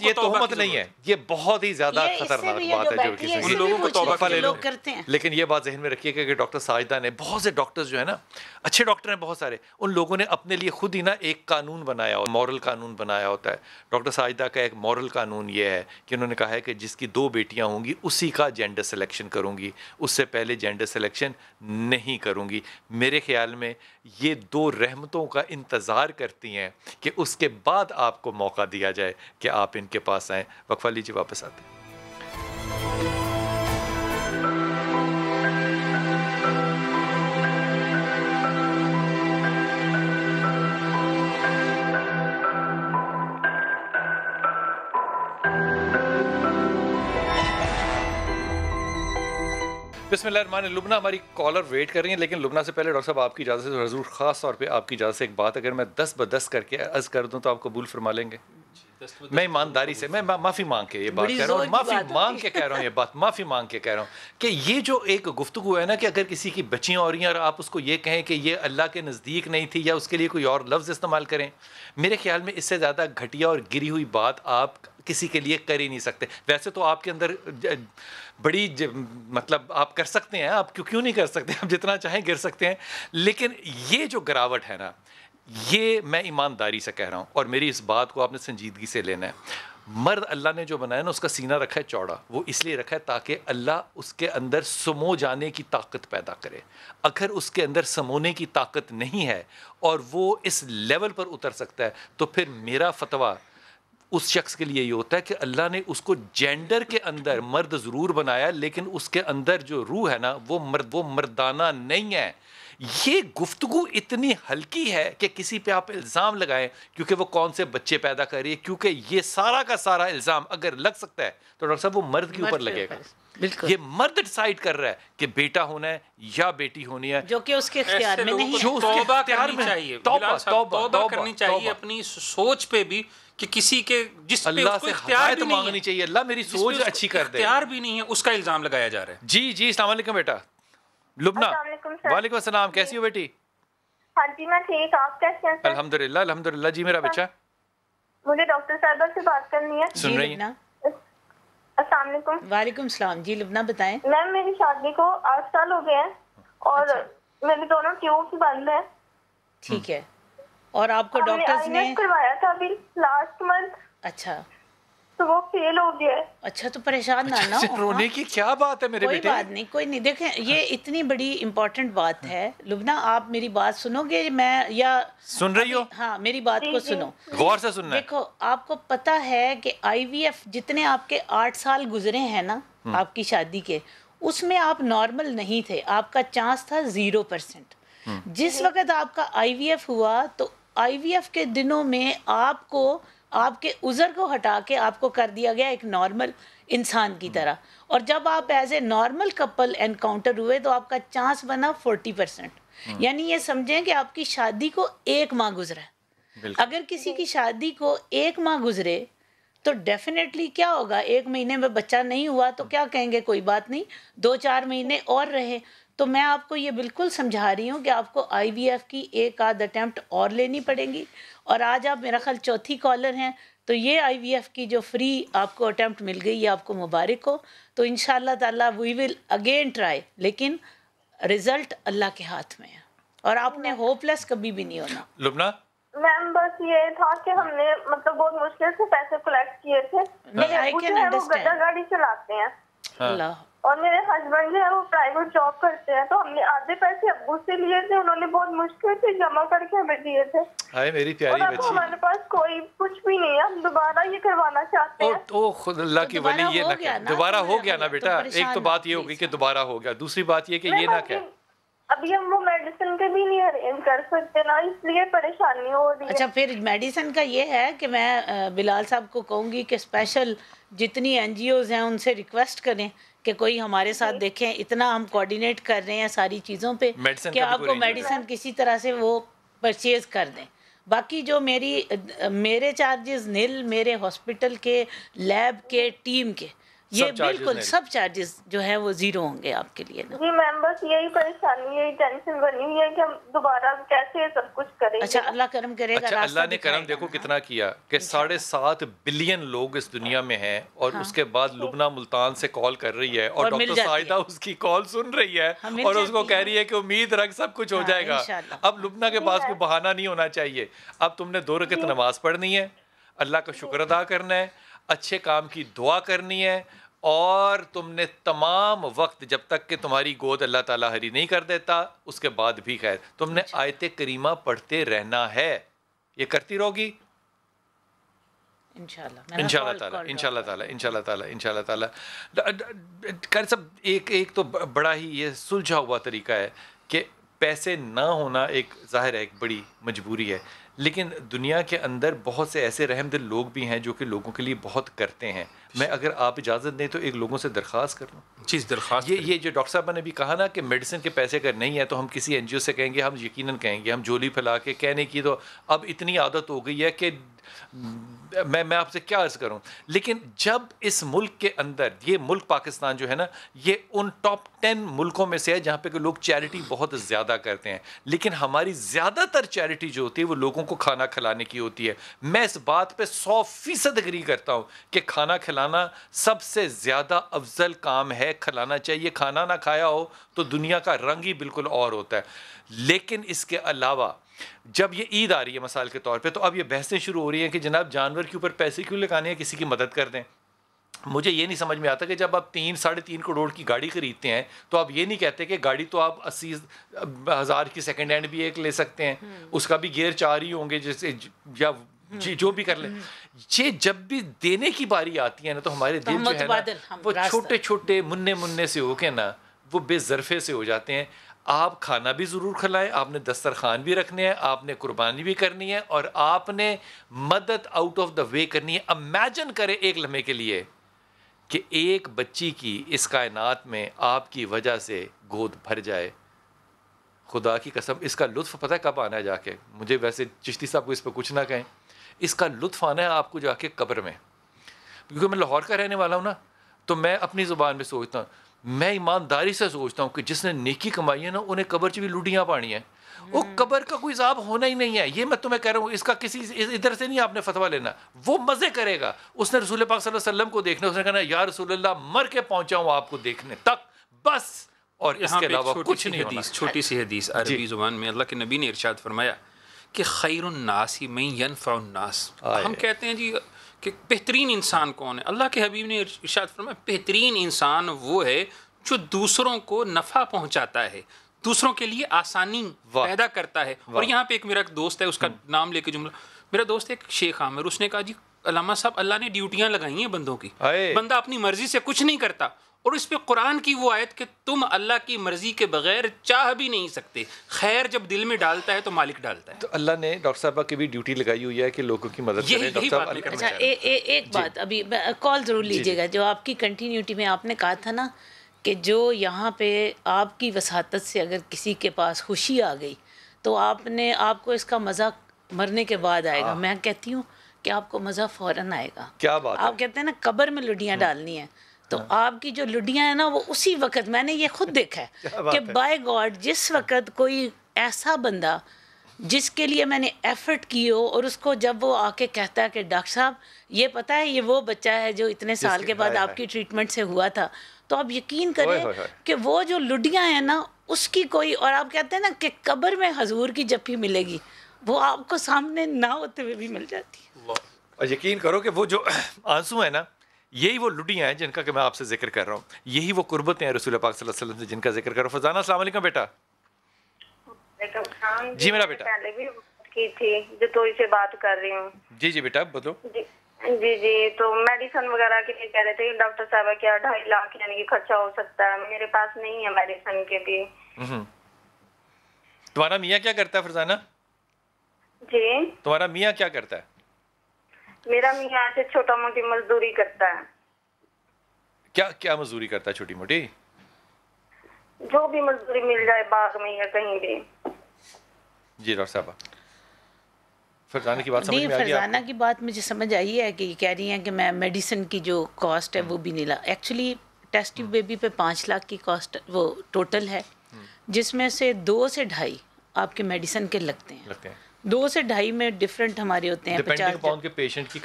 یہ تہمت نہیں ہے, یہ بہت ہی زیادہ خطرناک بات ہے جو کسی ان لوگوں کو توبہ لوگ کرتے ہیں. لیکن یہ بات ذہن میں رکھیے کہ ڈاکٹر ساجدہ نے, بہت سے ڈاکٹرز جو ہے نا اچھے ڈاکٹر ہیں بہت سارے, ان لوگوں نے اپنے لیے خود ہی نا ایک قانون بنایا ہوتا ہے، مورل قانون بنایا ہوتا ہے. ڈاکٹر ساجدہ کا ایک مورل قانون یہ ہے کہ انہوں نے کہا ہے کہ جس کی 2 بیٹیاں ہوں گی اسی کا جینڈر سلیکشن کروں گی، اس سے پہلے جینڈر سلیکشن نہیں کروں گی. میرے خیال میں یہ 2 رحمتوں کا انتظار کرتی ہیں کہ اس کے بعد آپ کو موقع دیا جائے کہ آپ ان کے پاس آئیں. وقفہ لیجیے، واپس آتے ہیں. بسم اللہ الرحمن الرحیم. لبنہ ہماری کالر ویٹ کر رہی ہیں، لیکن لبنہ سے پہلے ڈاکٹر صاحب آپ کی اجازت سے حضور خاص طور پہ آپ کی اجازت سے ایک بات اگر میں 10 بدس کر کے عرض کر دوں تو آپ قبول فرما لیں گے؟ میں ایمانداری سے میں معافی مانگ کے یہ بات کہہ رہا ہوں، معافی مانگ کے کہہ رہا ہوں، یہ بات معافی مانگ کے کہہ رہا ہوں کہ یہ جو ایک گفتگو ہے نا کہ اگر کسی کی بچیاں ہو رہی ہیں اور آپ اس کو یہ کہیں کہ یہ اللہ کے نزدیک نہیں تھی یا اس کے لیے کوئی اور لفظ استعمال کریں، میرے خیال میں اس سے زیادہ گھٹیا اور گری ہوئی بات آپ کسی کے لیے کر ہی نہیں سکتے. ویسے تو آپ کے اندر بڑی مطلب آپ کر سکتے ہیں، آپ کیوں نہیں کر سکتے، آپ جتنا چاہیں گر سکتے ہیں، لیکن یہ جو گراوٹ ہے نا یہ میں ایمانداری سے کہہ رہا ہوں اور میری اس بات کو آپ نے سنجیدگی سے لینا ہے. مرد اللہ نے جو بنایا نا اس کا سینہ رکھا ہے چوڑا، وہ اس لیے رکھا ہے تاکہ اللہ اس کے اندر سمو جانے کی طاقت پیدا کرے. اگر اس کے اندر سمونے کی طاقت نہیں ہے اور وہ اس لیول پر اتر سکتا ہے تو پھر میرا فتویٰ اس شخص کے لیے یہ ہوتا ہے کہ اللہ نے اس کو جینڈر کے اندر مرد ضرور بنایا لیکن اس کے اندر جو روح ہے نا وہ مردانہ نہیں ہے. یہ گفتگو اتنی ہلکی ہے کہ کسی پہ آپ الزام لگائیں کیونکہ وہ کون سے بچے پیدا کر رہی ہے، کیونکہ یہ سارا کا سارا الزام اگر لگ سکتا ہے تو ڈاکٹر صاحب وہ مرد کے اوپر لگے گا. یہ مرد ڈیسائیڈ کر رہا ہے کہ بیٹا ہونا ہے یا بیٹی ہونی ہے، جو کہ اس کے اختیار میں نہیں ہے. توبہ کرنی چاہیے، توبہ کرنی چاہیے اپنی سوچ پہ بھی کہ کسی کے جس پہ اللہ سے ہدایت مانگنی چاہیے، اللہ میری سوچ اچھی کر دے. اختیار بھی نہیں ہے اس کا الزام لگایا جا رہا ہے. جی السلام علیکم بیٹا. لبنہ وعلیکم السلام، کیسی ہو بیٹی؟ ہاں جی میں ٹھیک، آپ کیسے ہیں؟ الحمدللہ الحمدللہ. جی میرا بچہ، مجھے ڈاکٹر صاحبہ سے بات کرنی ہے. سن رہی ہیں؟ السلام علیکم. وعلیکم السلام. جی لبنہ بتائیں. میم میری شادی کو 8 سال ہو گئے ہیں اور میرے دونوں ٹیوبس بند ہیں. ٹھیک ہے. اور آپ کو ڈاکٹرز نے کروایا تھا ابھی لاسٹ منتھ. اچھا تو وہ فیل ہو گیا ہے. اچھا تو پریشان نہ ہو. رونے کی کیا بات ہے میرے بیٹے؟ کوئی بات نہیں، کوئی نہیں. دیکھیں یہ اتنی بڑی امپورٹنٹ بات ہے. لبنہ آپ میری بات سنو گے؟ میں یا سن رہی ہو؟ ہاں میری بات کو سنو، غور سے سننا ہے. دیکھو آپ کو پتہ ہے کہ آئی وی ایف جتنے آپ کے 8 سال گزرے ہیں نا آپ کی شادی کے، اس میں آپ نارمل نہیں تھے، آپ کا چانس تھا 0%. جس وقت آپ کا آئی وی ایف ہوا تو آئی وی ایف کے دنوں میں آپ کو آپ کے عذر کو ہٹا کے آپ کو کر دیا گیا ایک نارمل انسان کی طرح، اور جب آپ as a normal Kapil encounter ہوئے تو آپ کا چانس بنا 40%. یعنی یہ سمجھیں کہ آپ کی شادی کو 1 ماہ گزرا ہے. اگر کسی کی شادی کو 1 ماہ گزرے تو ڈیفینیٹلی کیا ہوگا، 1 مہینے میں بچہ نہیں ہوا تو کیا کہیں گے کوئی بات نہیں 2-4 مہینے اور رہے. تو میں آپ کو یہ بالکل سمجھا رہی ہوں کہ آپ کو آئی وی ایف کی 1 آدھ اٹیمپٹ اور لینی پڑے گی. اور آج آپ میرا خیال چوتھی کالر ہیں تو یہ آئی وی ایف کی جو فری آپ کو اٹیمپٹ مل گئی یہ آپ کو مبارک ہو. تو انشاءاللہ تعالیٰ وی ول اگین ٹرائی، لیکن رزلٹ اللہ کے ہاتھ میں ہے اور آپ نے ہوپ لیس کبھی بھی نہیں ہونا. لبنہ میم بس یہ تھا کہ ہم نے مطلب بہت مشکل سے پیسے کلیکٹ کیے تھے. وہ گڈا گاڑی چلاتے ہیں اللہ، اور میرے ہسبینڈ جو ہے وہ پرائیویٹ جاب کرتے ہیں، تو ہم نے آدھے پیسے ابو سے لیے تھے، انہوں نے بہت مشکل سے جمع کر کے ہمیں دیے تھے. ہائے میری پیاری بچی، اور ہمارے پاس کوئی کچھ بھی نہیں ہے، ہم دوبارہ یہ کروانا چاہتے ہیں. او خود اللہ کی ولی یہ نہ کہ دوبارہ ہو گیا نا بیٹا. ایک تو بات یہ ہوگی کہ دوبارہ ہو گیا، دوسری بات یہ کہ یہ نہ کہ ابھی ہم وہ میڈیسن کے بھی نہیں ارینج کر سکتے نا، اس لیے پریشانی ہو رہی ہے. اچھا پھر میڈیسن کا یہ ہے کہ میں بلال صاحب کو کہوں گی کہ اسپیشل جتنی این جی اوز ہیں ان سے ریکویسٹ کریں کہ کوئی ہمارے ساتھ دیکھیں. اتنا ہم کوآرڈینیٹ کر رہے ہیں ساری چیزوں پہ کہ آپ کو میڈیسن کسی طرح سے وہ پرچیز کر دیں. باقی جو میرے چارجز نیل، میرے ہاسپٹل کے لیب کے ٹیم کے یہ بالکل سب چارجز جو ہے وہ زیرو ہوں گے آپ کے لیے. جی میم بس یہی پریشانی یہی ٹینشن بنی ہوئی ہے کہ ہم دوبارہ کیسے سب کچھ کریں. اچھا اللہ کرم کرے گا. اچھا اللہ نے کرم دیکھو کتنا کیا کہ 7.5 بلین لوگ اس دنیا میں ہیں اور اس کے بعد لبنہ ملتان سے کال کر رہی ہے اور ڈاکٹر سائدہ اس کی کال سن رہی ہے اور اس کو کہہ رہی ہے کہ امید رکھ سب کچھ ہو جائے گا. اب لبنہ کے پاس کوئی بہانہ نہیں ہونا چاہیے. اب تم نے 2 رکعت نماز پڑھنی ہے, اللہ کا شکر ادا کرنا ہے, اچھے کام کی دعا کرنی ہے, اور تم نے تمام وقت جب تک کہ تمہاری گود اللہ تعالیٰ ہری نہیں کر دیتا اس کے بعد بھی خیر تم نے آیت کریمہ پڑھتے رہنا ہے. یہ کرتی رہو گی انشاءاللہ تعالیٰ. خیر سب ایک تو بڑا ہی یہ سلجھا ہوا طریقہ ہے کہ پیسے نہ ہونا ایک ظاہر ہے ایک بڑی مجبوری ہے, لیکن دنیا کے اندر بہت سے ایسے رحم دل لوگ بھی ہیں جو کہ لوگوں کے لیے بہت کرتے ہیں. میں اگر آپ اجازت دیں تو ایک لوگوں سے درخواست کر لوں. چیز درخواست یہ جو ڈاکٹر صاحبہ نے بھی کہا نا کہ میڈیسن کے پیسے اگر نہیں ہے تو ہم کسی این جی او سے کہیں گے, ہم یقیناً کہیں گے, ہم جولی پھیلا کے کہنے کی تو اب اتنی عادت ہو گئی ہے کہ میں آپ سے کیا عرض کروں. لیکن جب اس ملک کے اندر یہ ملک پاکستان جو ہے نا یہ ان ٹاپ 10 ملکوں میں سے ہے جہاں پہ کہ لوگ چیریٹی بہت زیادہ کرتے ہیں, لیکن ہماری زیادہ تر چیریٹی جو ہوتی ہے وہ لوگوں کو کھانا کھلانے کی ہوتی ہے. میں اس بات پہ 100% اگری کرتا ہوں کہ کھانا کھلانا سب سے زیادہ افضل کام ہے, کھلانا چاہیے. کھانا نہ کھایا ہو تو دنیا کا رنگ ہی بالکل اور ہوتا ہے. لیکن اس کے علاوہ جب یہ عید آ رہی ہے مثال کے طور پہ تو اب یہ بحثیں شروع ہو رہی ہیں کہ جناب جانور کے اوپر پیسے کیوں لگانے ہیں, کسی کی مدد کر دیں. مجھے یہ نہیں سمجھ میں آتا کہ جب آپ 3-3.5 کروڑ کی گاڑی خریدتے ہیں تو آپ یہ نہیں کہتے کہ گاڑی تو آپ 80,000 کی سیکنڈ ہینڈ بھی ایک لے سکتے ہیں, اس کا بھی گیئر 4 ہی ہوں گے جیسے یا جو بھی کر لیں. یہ جب بھی دینے کی باری آتی ہے نا تو ہمارے دل جو ہے نا وہ چھوٹے چھوٹے مننے سے ہو کے نا وہ بے ظرفے سے ہو جاتے ہیں. آپ کھانا بھی ضرور کھلائیں, آپ نے دسترخوان بھی رکھنے ہیں, آپ نے قربانی بھی کرنی ہے, اور آپ نے مدد آؤٹ آف دا وے کرنی ہے. امیجن کریں ایک لمحے کے لیے کہ ایک بچی کی اس کائنات میں آپ کی وجہ سے گود بھر جائے. خدا کی قسم اس کا لطف پتہ ہے کب آنا ہے جا کے, مجھے ویسے چشتی صاحب کو اس پہ کچھ نہ کہیں, اس کا لطف آنا ہے آپ کو جا کے قبر میں. کیونکہ میں لاہور کا رہنے والا ہوں نا تو میں اپنی زبان میں سوچتا ہوں, میں ایمانداری سے سوچتا ہوں کہ جس نے نیکی کمائی ہے نا انہیں قبر چ بھی لوڈیاں پانی ہیں. وہ قبر کا کوئی عذاب ہونا ہی نہیں ہے, یہ میں تمہیں کہہ رہا ہوں. اس کا کسی ادھر سے نہیں آپ نے فتویٰ لینا, وہ مزے کرے گا. اس نے رسول پاک صلی اللہ علیہ وسلم کو دیکھنا, اس نے کہنا یا رسول اللہ مر کے پہنچا ہوں آپ کو دیکھنے تک بس, اور اس کے علاوہ کچھ نہیں ہونا. چھوٹی سی حدیث عربی زبان میں اللہ کے نبی نے ارشاد فرمایا کہ خیر الناس من ینفع الناس. ہم کہتے ہیں جی کہ بہترین انسان کون ہے, اللہ کے حبیب نے ارشاد فرمایا بہترین انسان وہ ہے جو دوسروں کو نفع پہنچاتا ہے, دوسروں کے لیے آسانی پیدا کرتا ہے. اور یہاں پہ ایک میرا دوست ہے, اس کا نام لے کے جملہ, میرا دوست ہے شیخ عامر, اس نے کہا جی علامہ صاحب اللہ نے ڈیوٹیاں لگائی ہیں بندوں کی, بندہ اپنی مرضی سے کچھ نہیں کرتا, اور اس پہ قرآن کی وہ آیت کہ تم اللہ کی مرضی کے بغیر چاہ بھی نہیں سکتے. خیر جب دل میں ڈالتا ہے تو مالک ڈالتا ہے. تو اللہ نے ڈاکٹر صاحبہ کی بھی ڈیوٹی لگائی ہوئی ہے کہ لوگوں کی مدد کریں. ڈاکٹر صاحب اچھا ایک بات ابھی کال ضرور لیجیے گا, جو آپ کی کنٹینیوٹی میں آپ نے کہا تھا نا کہ جو یہاں پہ آپ کی وساطت سے اگر کسی کے پاس خوشی آ گئی تو آپ کو اس کا مزہ مرنے کے بعد آئے گا. میں کہتی ہوں کہ آپ کو مزہ فوراً آئے گا. کیا بات, آپ کہتے ہیں نا قبر میں لڈیاں ڈالنی ہیں, تو آپ کی جو لڈیاں ہیں نا وہ اسی وقت, میں نے یہ خود دیکھا ہے کہ بائی گاڈ جس وقت کوئی ایسا بندہ جس کے لیے میں نے ایفرٹ کی ہو, اور اس کو جب وہ آ کے کہتا ہے کہ ڈاکٹر صاحب یہ پتہ ہے یہ وہ بچہ ہے جو اتنے سال کے بعد آپ کی ٹریٹمنٹ سے ہوا تھا, تو آپ یقین کریں کہ وہ جو لڈیاں ہیں نا اس کی کوئی, اور آپ کہتے ہیں نا کہ قبر میں حضور کی جب بھی ملے گی وہ آپ کو سامنے نہ ہوتے ہوئے بھی مل جاتی ہے. اور یقین کرو کہ وہ جو آنسو ہیں نا یہی وہ لڈیاں ہیں جن کا کہ میں آپ سے ذکر کر رہا ہوں, یہی وہ قربتیں ہیں رسول پاک صلی اللہ علیہ وسلم سے جن کا ذکر کر رہا ہوں. فضانہ السلام علیکم بیٹا. جی میرا بیٹا پہلے بھی کی تھی جو تو اسے بات کر رہی ہوں. جی جی بیٹا بولو. جی تو میڈیسن وغیرہ کے لیے کہہ رہے تھے ڈاکٹر صاحبہ کیا 2.5 لاکھ یعنی کہ خرچہ ہو سکتا ہے, میرے پاس نہیں ہے میڈیسن کے بھی. تمہارا میاں کیا کرتا ہے فرزانہ؟ جی تمہارا میاں کیا کرتا ہے؟ میرا میاں ایسے چھوٹا موٹی مزدوری کرتا ہے. کیا مزدوری کرتا ہے چھوٹی موٹی؟ جو بھی مزدوری مل جائے باغ میں یا کہیں بھی. جی ڈاکٹر صاحبہ. فرزانہ کی بات سمجھ میں آ گئی؟ فرزانہ کی بات مجھے سمجھ آئی ہے کہ یہ کہہ رہی ہیں کہ میں میڈیسن کی جو کاسٹ ہے وہ بھی نہیں لا. ایکچولی ٹیسٹ ٹیوب بیبی پہ 5 لاکھ کی کاسٹ وہ ٹوٹل ہے، جس میں سے 2 سے 2.5 آپ کے میڈیسن کے لگتے ہیں. 2 سے 2.5 میں ڈفرینٹ ہمارے ہوتے ہیں. ڈیپینڈنگ اپون کے پیشنٹ کی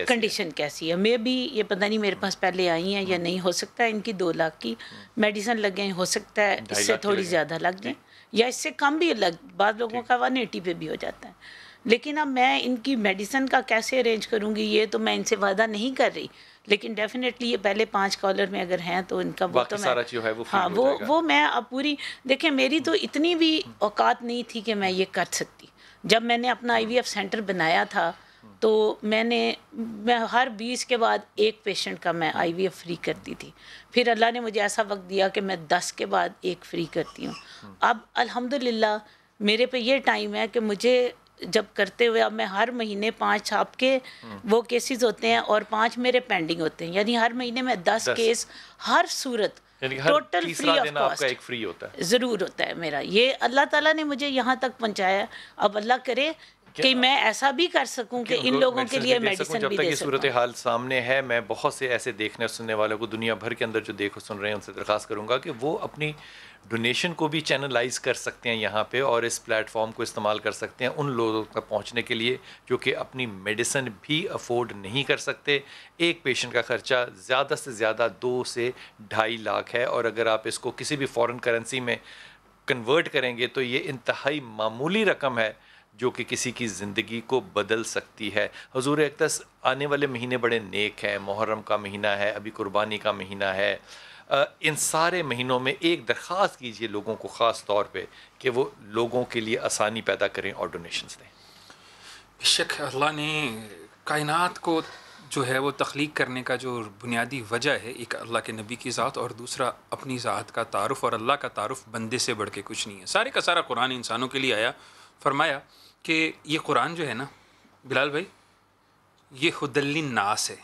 کنڈیشن کیسی ہے. میں بھی یہ پتہ نہیں میرے پاس پہلے آئی ہیں یا نہیں، ہو سکتا ہے ان کی 2 لاکھ کی میڈیسن لگیں، ہو سکتا ہے اس سے تھوڑی زیادہ لگ جائیں یا اس سے کم بھی لگ، بعض لوگوں کا 180 پہ بھی ہو جاتا ہے. لیکن اب میں ان کی میڈیسن کا کیسے ارینج کروں گی یہ تو میں ان سے وعدہ نہیں کر رہی، لیکن ڈیفینیٹلی یہ پہلے 5 کالر میں اگر ہیں تو ان کا وہ تو میں ہاں وہ میں اب پوری دیکھیں، میری تو اتنی بھی اوقات نہیں تھی کہ میں یہ کر سکتی. جب میں نے اپنا IVF سینٹر بنایا تھا تو میں ہر 20 کے بعد 1 پیشنٹ کا میں IVF فری کرتی تھی. پھر اللہ نے مجھے ایسا وقت دیا کہ میں 10 کے بعد 1 فری کرتی ہوں. اب الحمدللہ میرے پہ یہ ٹائم ہے کہ مجھے جب کرتے ہوئے اب میں ہر مہینے 5 آپ کے وہ کیسز ہوتے ہیں اور 5 میرے پینڈنگ ہوتے ہیں، یعنی ہر مہینے میں 10 کیس ہر صورت ٹوٹل فری آف کاسٹ ضرور ہوتا ہے میرا. یہ اللہ تعالیٰ نے مجھے یہاں تک پہنچایا. اب اللہ کرے کہ میں ایسا بھی کر سکوں کہ ان لوگوں کے لیے میڈیسن بھی دے سکوں. جب تک یہ صورتحال سامنے ہے، میں بہت سے ایسے دیکھنے سننے والوں کو دنیا بھر کے اندر جو دیکھ سن رہے ہیں ان سے درخواست کروں گا کہ وہ اپنی ڈونیشن کو بھی چینلائز کر سکتے ہیں یہاں پہ، اور اس پلیٹ فارم کو استعمال کر سکتے ہیں ان لوگوں تک پہنچنے کے لیے جو کہ اپنی میڈیسن بھی افورڈ نہیں کر سکتے. ایک پیشنٹ کا خرچہ زیادہ سے زیادہ 2 سے 2.5 لاکھ ہے، اور اگر آپ اس کو کسی بھی فورن کرنسی میں کنورٹ کریں گے تو یہ انتہائی معمولی رقم ہے جو کہ کسی کی زندگی کو بدل سکتی ہے. حضور اقدس آنے والے مہینے بڑے نیک ہیں، محرم کا مہینہ ہے، ابھی قربانی کا مہینہ ہے. ان سارے مہینوں میں ایک درخواست کیجئے لوگوں کو خاص طور پہ کہ وہ لوگوں کے لیے آسانی پیدا کریں اور ڈونیشنز دیں. بے شک اللہ نے کائنات کو جو ہے وہ تخلیق کرنے کا جو بنیادی وجہ ہے، ایک اللہ کے نبی کی ذات اور دوسرا اپنی ذات کا تعارف، اور اللہ کا تعارف بندے سے بڑھ کے کچھ نہیں ہے. سارے کا سارا قرآن انسانوں کے لیے آیا. فرمایا کہ یہ قرآن جو ہے نا بلال بھائی، یہ ہدی للناس ہے،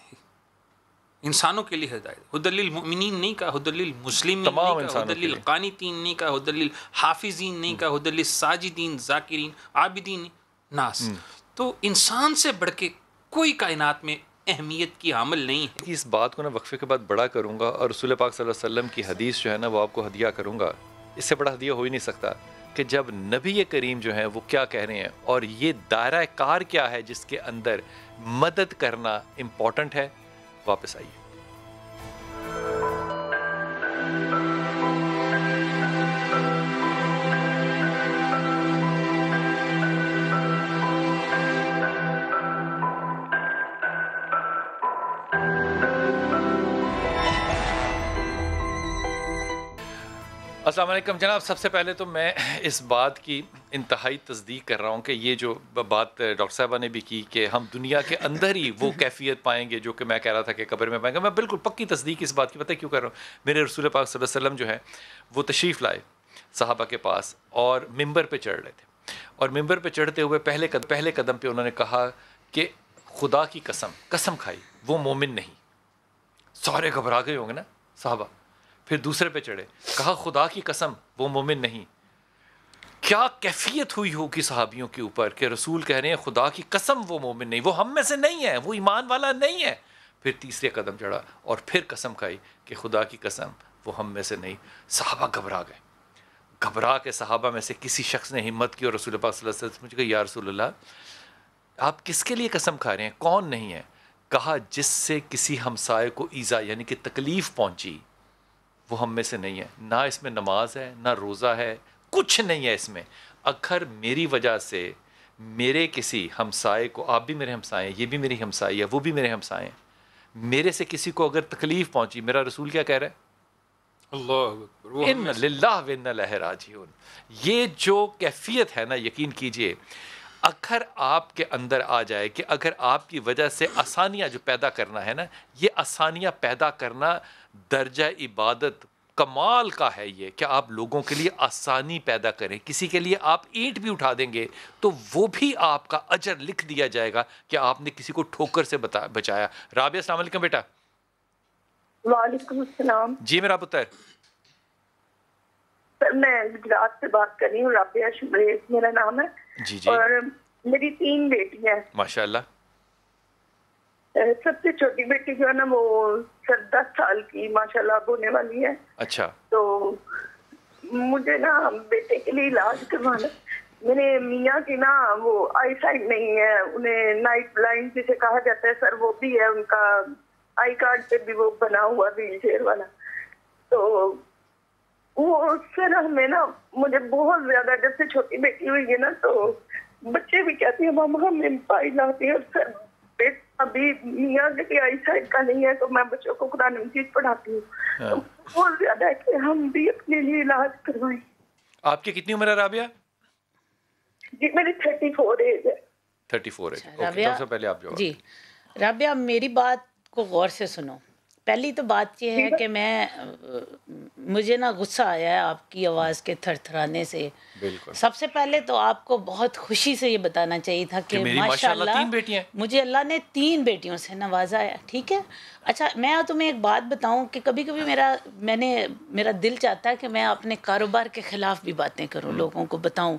انسانوں کے لیے ہدایت. ہدی للمؤمنین نہیں کہا، ہدی للمسلمین نہیں کہا، ہدی للقانتین نہیں کہا، ہدی للحافظین نہیں کہا، ہدی للساجدین ذاکرین عابدین ناس. تو انسان سے بڑھ کے کوئی کائنات میں اہمیت کی حامل نہیں ہے. اس بات کو نا وقفے کے بعد بڑا کروں گا، اور رسول پاک صلی اللہ علیہ وسلم کی حدیث جو ہے نا وہ آپ کو ہدیہ کروں گا. اس سے بڑا ہدیہ ہو ہی نہیں سکتا کہ جب نبی کریم جو ہیں وہ کیا کہہ رہے ہیں، اور یہ دائرہ کار کیا ہے جس کے اندر مدد کرنا امپورٹنٹ ہے. واپس آئیے. السلام علیکم جناب. سب سے پہلے تو میں اس بات کی انتہائی تصدیق کر رہا ہوں کہ یہ جو بات ڈاکٹر صاحبہ نے بھی کی کہ ہم دنیا کے اندر ہی وہ کیفیت پائیں گے جو کہ میں کہہ رہا تھا کہ قبر میں پائیں گے. میں بالکل پکی تصدیق اس بات کی پتہ کیوں کر رہا ہوں. میرے رسول پاک صلی اللہ علیہ وسلم جو ہے وہ تشریف لائے صحابہ کے پاس اور ممبر پہ چڑھ رہے تھے، اور ممبر پہ چڑھتے ہوئے پہلے قدم پہ انہوں نے کہا کہ خدا کی قسم کھائی وہ مومن نہیں. سارے گھبرا گئے ہوں گے نا صحابہ. پھر دوسرے پہ چڑھے، کہا خدا کی قسم وہ مومن نہیں. کیا کیفیت ہوئی ہوگی صحابیوں کے اوپر کہ رسول کہہ رہے ہیں خدا کی قسم وہ مومن نہیں، وہ ہم میں سے نہیں ہے، وہ ایمان والا نہیں ہے. پھر تیسرے قدم چڑھا اور پھر قسم کھائی کہ خدا کی قسم وہ ہم میں سے نہیں. صحابہ گھبرا گئے. گھبرا کے صحابہ میں سے کسی شخص نے ہمت کی اور رسول پاک صلی اللہ علیہ وسلم کہا یا رسول اللہ آپ کس کے لیے قسم کھا رہے ہیں، کون نہیں ہے؟ کہا جس سے کسی ہمسائے کو ایذا یعنی کہ تکلیف پہنچی وہ ہم میں سے نہیں ہے. نہ اس میں نماز ہے، نہ روزہ ہے، کچھ نہیں ہے اس میں. اگر میری وجہ سے میرے کسی ہمسائے کو، آپ بھی میرے ہمسائے ہیں، یہ بھی میری ہمسائی ہے، وہ بھی میرے ہمسائے ہیں، میرے سے کسی کو اگر تکلیف پہنچی، میرا رسول کیا کہہ رہا ہے؟ اللہ ان للہ و انا الیہ راجعون. یہ جو کیفیت ہے نا، یقین کیجئے اگر آپ کے اندر آ جائے کہ اگر آپ کی وجہ سے آسانیاں جو پیدا کرنا ہے نا، یہ آسانیاں پیدا کرنا درجہ عبادت کمال کا ہے. یہ کہ آپ لوگوں کے لیے آسانی پیدا کریں. کسی کے لیے آپ اینٹ بھی اٹھا دیں گے تو وہ بھی آپ کا اجر لکھ دیا جائے گا کہ آپ نے کسی کو ٹھوکر سے بچایا. رابعہ السلام علیکم بیٹا. وعلیکم السلام. جی میرا پتر. سر میں گجرات سے بات کر رہی ہوں، رابعہ شمریز میرا نام ہے. جی جی. اور میری 3 بیٹیاں ہیں ماشاءاللہ. سب سے چھوٹی بیٹی جو ہے نا وہ 10 سال کی ماشاءاللہ اب ہونے والی ہے. اچھا. تو مجھے نا بیٹے کے لیے علاج کروانا. میرے میاں کی نا وہ آئی سائٹ نہیں ہے, انہیں نائٹ بلائنڈ جسے کہا جاتا ہے سر, وہ بھی ہے. ان کا آئی کارڈ پہ بھی وہ بنا ہوا ویل چیئر والا. تو وہ سر ہمیں نا مجھے بہت زیادہ, جب سے چھوٹی بیٹی ہوئی ہے نا تو بچے بھی کہتے ہیں ماما ہمیں پائی لاتی ہے. اور سر ابھی میاں کے آئی سائٹ کا نہیں ہے تو میں بچوں کو قرآن مجید پڑھاتی ہوں. تو بہت زیادہ ہے کہ ہم بھی اپنے لیے علاج کروائیں. آپ کی کتنی عمر ہے رابعہ؟ جی میری 34 ایج ہے. 34 ایج. رابعہ سب سے پہلے آپ جواب. جی رابعہ میری بات کو غور سے سنو. پہلی تو بات یہ ہے کہ مجھے نا غصہ آیا ہے آپ کی آواز کے تھر تھرانے سے. بالکل. سب سے پہلے تو آپ کو بہت خوشی سے یہ بتانا چاہیے تھا کہ ماشاءاللہ 3 بیٹیاں مجھے اللہ نے 3 بیٹیوں سے نوازا ہے. ٹھیک ہے. اچھا میں تمہیں ایک بات بتاؤں کہ کبھی کبھی میرا دل چاہتا ہے کہ میں اپنے کاروبار کے خلاف بھی باتیں کروں, لوگوں کو بتاؤں.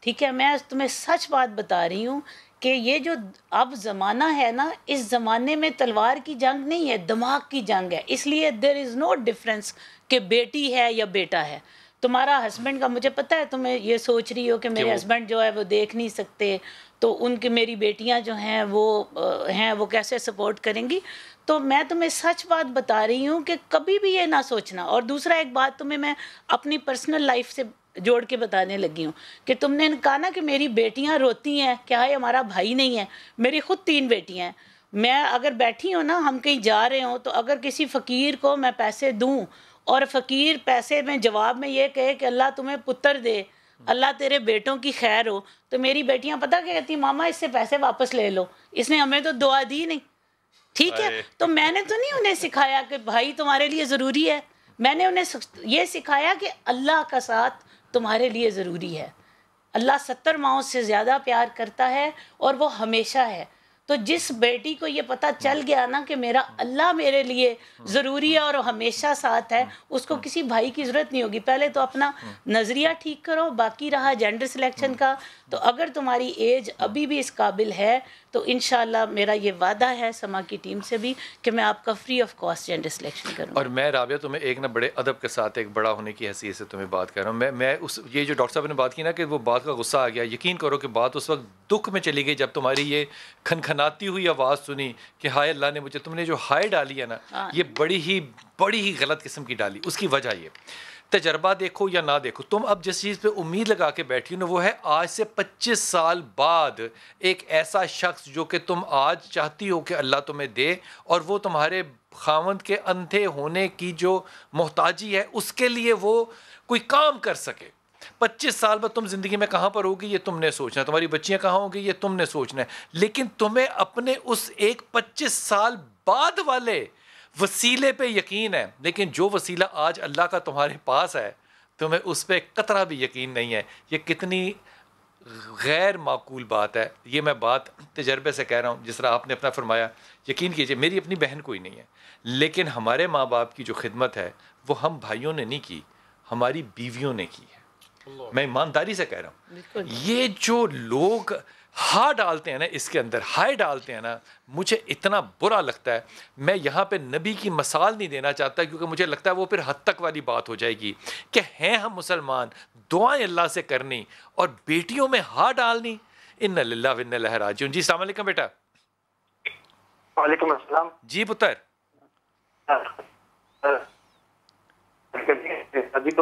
ٹھیک ہے. میں تمہیں سچ بات بتا رہی ہوں کہ یہ جو اب زمانہ ہے نا, اس زمانے میں تلوار کی جنگ نہیں ہے, دماغ کی جنگ ہے. اس لیے there is no difference کہ بیٹی ہے یا بیٹا ہے. تمہارا ہسبینڈ کا مجھے پتہ ہے تمہیں یہ سوچ رہی ہو کہ میرے ہسبینڈ جو ہے وہ دیکھ نہیں سکتے, تو ان کی میری بیٹیاں جو ہیں وہ کیسے سپورٹ کریں گی. تو میں تمہیں سچ بات بتا رہی ہوں کہ کبھی بھی یہ نہ سوچنا. اور دوسرا ایک بات تمہیں میں اپنی پرسنل لائف سے جوڑ کے بتانے لگی ہوں کہ تم نے کہا نا کہ میری بیٹیاں روتی ہیں کہ ہائے ہمارا بھائی نہیں ہے. میری خود 3 بیٹیاں ہیں. میں اگر بیٹھی ہوں نا, ہم کہیں جا رہے ہوں, تو اگر کسی فقیر کو میں پیسے دوں اور فقیر پیسے میں جواب میں یہ کہے کہ اللہ تمہیں پتر دے, اللہ تیرے بیٹوں کی خیر ہو, تو میری بیٹیاں پتہ کیا کہتی, ماما اس سے پیسے واپس لے لو, اس نے ہمیں تو دعا دی نہیں. ٹھیک ہے. تو میں نے تو نہیں انہیں سکھایا کہ بھائی تمہارے لیے ضروری ہے. میں نے انہیں یہ سکھایا کہ اللہ کا ساتھ تمہارے لیے ضروری ہے. اللہ 70 ماؤں سے زیادہ پیار کرتا ہے اور وہ ہمیشہ ہے. تو جس بیٹی کو یہ پتہ چل گیا نا کہ میرا اللہ میرے لیے ضروری ہے اور ہمیشہ ساتھ ہے, اس کو کسی بھائی کی ضرورت نہیں ہوگی. پہلے تو اپنا نظریہ ٹھیک کرو. باقی رہا جینڈر سلیکشن کا, تو اگر تمہاری ایج ابھی بھی اس قابل ہے تو انشاءاللہ میرا یہ وعدہ ہے سما کی ٹیم سے بھی کہ میں آپ کا free of cost gender selection کروں. اور میں رابعہ تمہیں ایک نہ بڑے ادب کے ساتھ ایک بڑا ہونے کی حیثیت سے تمہیں بات کر رہا ہوں. میں یہ جو ڈاکٹر صاحب نے بات کی نا کہ وہ بات کا غصہ آ گیا, یقین کرو کہ بات اس وقت دکھ میں چلی گئی جب تمہاری یہ کھنکھناتی ہوئی آواز سنی کہ ہائے اللہ نے مجھے, تم نے جو ہائے ڈالی ہے نا یہ بڑی ہی غلط قسم کی ڈالی. اس کی وجہ یہ تجربہ دیکھو یا نہ دیکھو, تم اب جس چیز پہ امید لگا کے بیٹھی ہو نا وہ ہے آج سے 25 سال بعد ایک ایسا شخص جو کہ تم آج چاہتی ہو کہ اللہ تمہیں دے, اور وہ تمہارے خاوند کے اندھے ہونے کی جو محتاجی ہے اس کے لیے وہ کوئی کام کر سکے. 25 سال بعد تم زندگی میں کہاں پر ہوگی یہ تم نے سوچنا ہے, تمہاری بچیاں کہاں ہوں گی یہ تم نے سوچنا ہے, لیکن تمہیں اپنے اس ایک 25 سال بعد والے وسیلے پہ یقین ہے. لیکن جو وسیلہ آج اللہ کا تمہارے پاس ہے تمہیں اس پہ قطرہ بھی یقین نہیں ہے. یہ کتنی غیر معقول بات ہے. یہ میں بات تجربے سے کہہ رہا ہوں. جس طرح آپ نے اپنا فرمایا, یقین کیجئے میری اپنی بہن کوئی نہیں ہے, لیکن ہمارے ماں باپ کی جو خدمت ہے وہ ہم بھائیوں نے نہیں کی, ہماری بیویوں نے کی ہے. میں ایمانداری سے کہہ رہا ہوں. یہ جو لوگ ہاں ڈالتے ہیں نا اس کے اندر, ہائے ڈالتے ہیں نا, مجھے اتنا برا لگتا ہے. میں یہاں پہ نبی کی مثال نہیں دینا چاہتا کیونکہ مجھے لگتا ہے وہ پھر حد تک والی بات ہو جائے گی کہ ہیں ہم مسلمان, دعائیں اللہ سے کرنی اور بیٹیوں میں ہاں ڈالنی. ان للہ و انا الیہ راجعون. جی السلام علیکم بیٹا. وعلیکم السلام. جی پتر.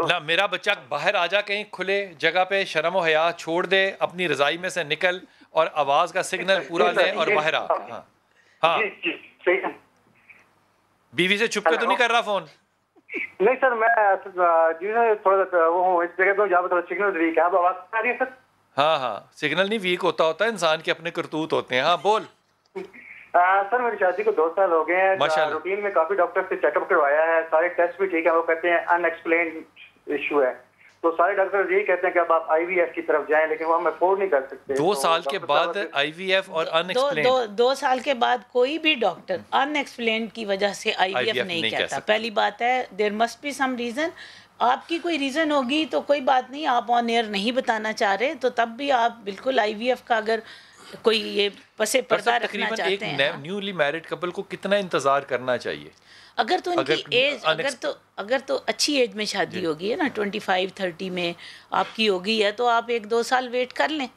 نہ میرا بچہ باہر آ جا کہیں کھلے جگہ پہ, شرم و حیا چھوڑ دے, اپنی رضائی میں سے نکل اور آواز کا سگنل پورا لے اور باہر آ. ہاں بیوی سے چھپ کے تو نہیں کر رہا فون؟ نہیں سر میں تھوڑا سا وہ ہوں اس جگہ پہ جہاں پر سگنل ویک ہے. اب آواز آ رہی ہے سر؟ ہاں سگنل نہیں ویک ہوتا ہے, انسان کے اپنے کرتوت ہوتے ہیں. ہاں بول. سر میری شادی کو 2 سال ہو گئے ہیں. روٹین میں کافی ڈاکٹر سے چیک اپ کروایا ہے, سارے ٹیسٹ بھی ٹھیک ہے. وہ کہتے ہیں ان ایکسپلینڈ ایشو ہے, تو سارے ڈاکٹر یہی کہتے ہیں کہ اب آپ آئی وی ایف کی طرف جائیں, لیکن وہ ہم افورڈ نہیں کر سکتے. 2 سال کے بعد آئی وی ایف اور ان ایکسپلینڈ 2 سال کے بعد کوئی بھی ڈاکٹر ان ایکسپلینڈ کی وجہ سے آئی وی ایف نہیں کہتا. پہلی بات ہے there must be some reason. آپ کی کوئی ریزن ہوگی تو کوئی بات نہیں, آپ آن ایئر نہیں بتانا چاہ رہے تو تب بھی آپ بالکل IVF کا اگر کوئی یہ پس پردہ رکھنا چاہتے ہیں. نیولی میرڈ کپل کو کتنا انتظار کرنا چاہیے؟ اگر تو ان کی ایج اگر تو اچھی ایج میں شادی ہوگی ہے نا 25-30 میں آپ کی ہوگی ہے تو آپ 1-2 سال ویٹ کر لیں.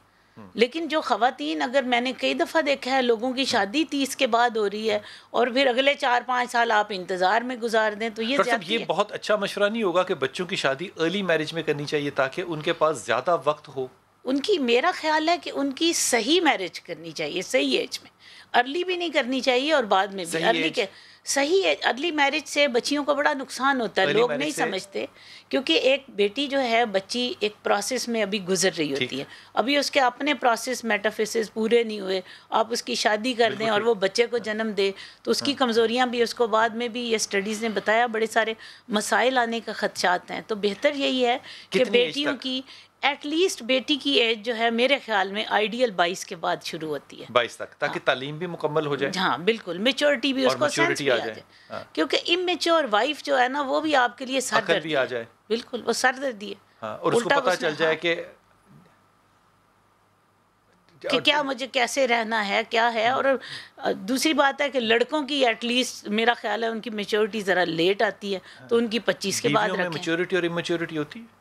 لیکن جو خواتین, اگر میں نے کئی دفعہ دیکھا ہے لوگوں کی شادی 30 کے بعد ہو رہی ہے اور پھر اگلے 4-5 سال آپ انتظار میں گزار دیں تو یہ بہت اچھا مشورہ نہیں ہوگا کہ بچوں کی شادی ارلی میرج میں کرنی چاہیے تاکہ ان کے پاس زیادہ وقت ہو؟ ان کی, میرا خیال ہے کہ ان کی صحیح میرج کرنی چاہیے, صحیح ایج میں. ارلی بھی نہیں کرنی چاہیے اور بعد میں بھی. صحیح ہے. ارلی میرج سے بچیوں کو بڑا نقصان ہوتا ہے, لوگ نہیں سمجھتے, کیونکہ ایک بیٹی جو ہے بچی ایک پروسیس میں ابھی گزر رہی ہوتی ہے, ابھی اس کے اپنے پروسیس میٹافیسس پورے نہیں ہوئے, آپ اس کی شادی کر دیں اور وہ بچے کو جنم دے تو اس کی کمزوریاں بھی اس کو بعد میں بھی, یہ اسٹڈیز نے بتایا, بڑے سارے مسائل آنے کا خدشات ہیں. تو بہتر یہی ہے کہ بیٹیوں کی ایٹ لیسٹ بیٹی کی ایج جو ہے میرے خیال میں آئیڈیل 22 کے بعد شروع ہوتی ہے, 22 تک, تاکہ تعلیم بھی مکمل ہو جائے. ہاں بالکل, میچورٹی بھی اس کو سینس بھی آ جائے, کیونکہ امیچور وائف جو ہے نا وہ بھی آپ کے لیے سردردی بھی آ جائے. بالکل, وہ سردردی ہے, اور اس کو پتہ چل جائے کہ کیا مجھے کیسے رہنا ہے, کیا ہے. اور دوسری بات ہے کہ لڑکوں کی ایٹ لیسٹ میرا خیال ہے ان کی میچورٹی ذرا لیٹ آتی ہے, تو ان کی 25 کے بعد رکھیں. میچورٹی اور امیچورٹی ہوتی ہے؟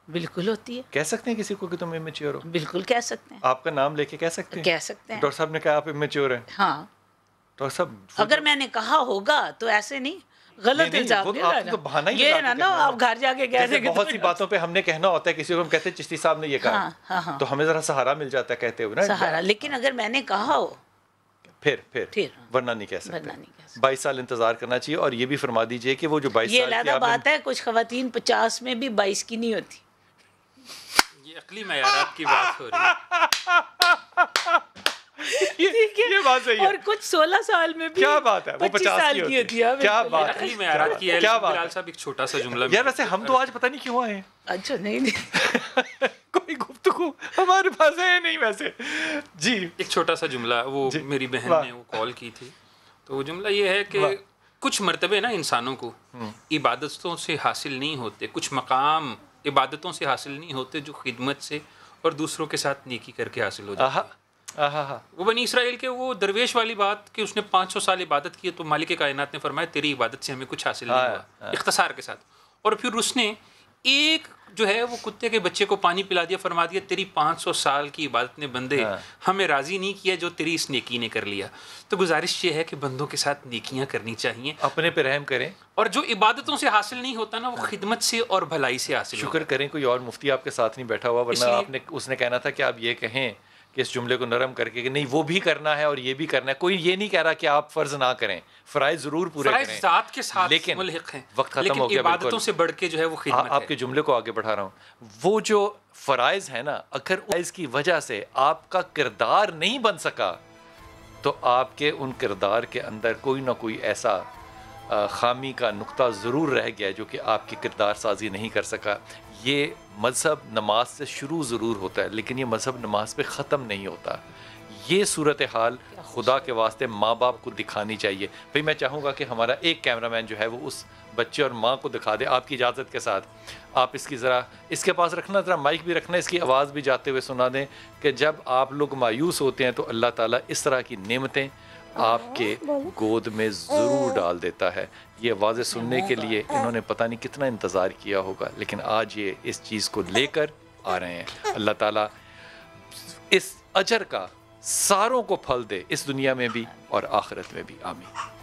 بالکل ہوتی ہے. کہہ سکتے ہیں کسی کو کہ تم امیچور ہو؟ بالکل کہہ سکتے ہیں. آپ کا نام لے کے کہہ سکتے ہیں؟ کہہ سکتے ہیں. ڈاکٹر صاحب نے کہا آپ امیچور ہیں. ہاں ڈاکٹر صاحب اگر میں نے کہا ہوگا تو ایسے نہیں, غلط الزام یہ نا آپ گھر جا کے کہتے. بہت سی باتوں پہ ہم نے کہنا ہوتا ہے, کسی کو ہم کہتے ہیں چشتی صاحب نے یہ کہا, تو ہمیں ذرا سہارا مل جاتا ہے کہتے ہوئے نا سہارا. لیکن اگر میں نے کہا ہو پھر ورنہ نہیں کہہ سکتے. 22 سال انتظار کرنا چاہیے. اور یہ بھی فرما دیجئے کہ وہ جو 22 سال یہ علیحدہ بات ہے, کچھ خواتین 50 میں بھی 22 کی نہیں ہوتی. یہ عقلی معیارات کی بات ہو رہی ہے. یہ بات صحیح ہے. اور کچھ 16 سال میں بھی کیا بات ہے, وہ 50 سال کی ہوتی ہے. کیا بات عقلی معیارات کی ہے. کیا بات بلال صاحب ایک چھوٹا سا جملہ یار, ویسے ہم تو آج پتہ نہیں کیوں آئے ہیں. اچھا نہیں کوئی گفتگو ہمارے پاس ہے نہیں ویسے. جی ایک چھوٹا سا جملہ, وہ میری بہن نے وہ کال کی تھی, تو وہ جملہ یہ ہے کہ کچھ مرتبے نا انسانوں کو عبادتوں سے حاصل نہیں ہوتے, کچھ مقام عبادتوں سے حاصل نہیں ہوتے جو خدمت سے اور دوسروں کے ساتھ نیکی کر کے حاصل ہو جاتے ہیں. وہ بنی اسرائیل کے وہ درویش والی بات کہ اس نے 500 سال عبادت کی تو مالک کائنات نے فرمایا تیری عبادت سے ہمیں کچھ حاصل نہیں ہوا, اختصار کے ساتھ. اور پھر اس نے ایک جو ہے وہ کتے کے بچے کو پانی پلا دیا, فرما دیا تیری 500 سال کی عبادت نے بندے ہمیں راضی نہیں کیا جو تیری اس نیکی نے کر لیا. تو گزارش یہ ہے کہ بندوں کے ساتھ نیکیاں کرنی چاہیے, اپنے پہ رحم کریں, اور جو عبادتوں سے حاصل نہیں ہوتا نا وہ خدمت سے اور بھلائی سے حاصل. شکر کریں کوئی اور مفتی آپ کے ساتھ نہیں بیٹھا ہوا, ورنہ اس نے کہنا تھا کہ آپ یہ کہیں کہ اس جملے کو نرم کر کے کہ نہیں وہ بھی کرنا ہے اور یہ بھی کرنا ہے. کوئی یہ نہیں کہہ رہا کہ آپ فرض نہ کریں, فرائض ضرور پورے کریں, فرائض ذات کے ساتھ لیکن ملحق ہیں, وقت ختم ہو گیا. عبادتوں سے بڑھ کے جو ہے وہ خدمت ہے. آپ کے جملے کو آگے بڑھا رہا ہوں. وہ جو فرائض ہیں نا, اگر فرائض کی وجہ سے آپ کا کردار نہیں بن سکا تو آپ کے ان کردار کے اندر کوئی نہ کوئی ایسا خامی کا نقطہ ضرور رہ گیا جو کہ آپ کی کردار سازی نہیں کر سکا. یہ مذہب نماز سے شروع ضرور ہوتا ہے لیکن یہ مذہب نماز پہ ختم نہیں ہوتا. یہ صورتحال خدا کے واسطے ماں باپ کو دکھانی چاہیے. بھئی میں چاہوں گا کہ ہمارا ایک کیمرہ مین جو ہے وہ اس بچے اور ماں کو دکھا دے, آپ کی اجازت کے ساتھ. آپ اس کی ذرا اس کے پاس رکھنا, ذرا مائک بھی رکھنا, اس کی آواز بھی جاتے ہوئے سنا دیں کہ جب آپ لوگ مایوس ہوتے ہیں تو اللہ تعالیٰ اس طرح کی نعمتیں آپ کے گود میں ضرور ڈال دیتا ہے. یہ آوازیں سننے کے لیے انہوں نے پتہ نہیں کتنا انتظار کیا ہوگا, لیکن آج یہ اس چیز کو لے کر آ رہے ہیں. اللہ تعالیٰ اس اجر کا ساروں کو پھل دے, اس دنیا میں بھی اور آخرت میں بھی. آمین.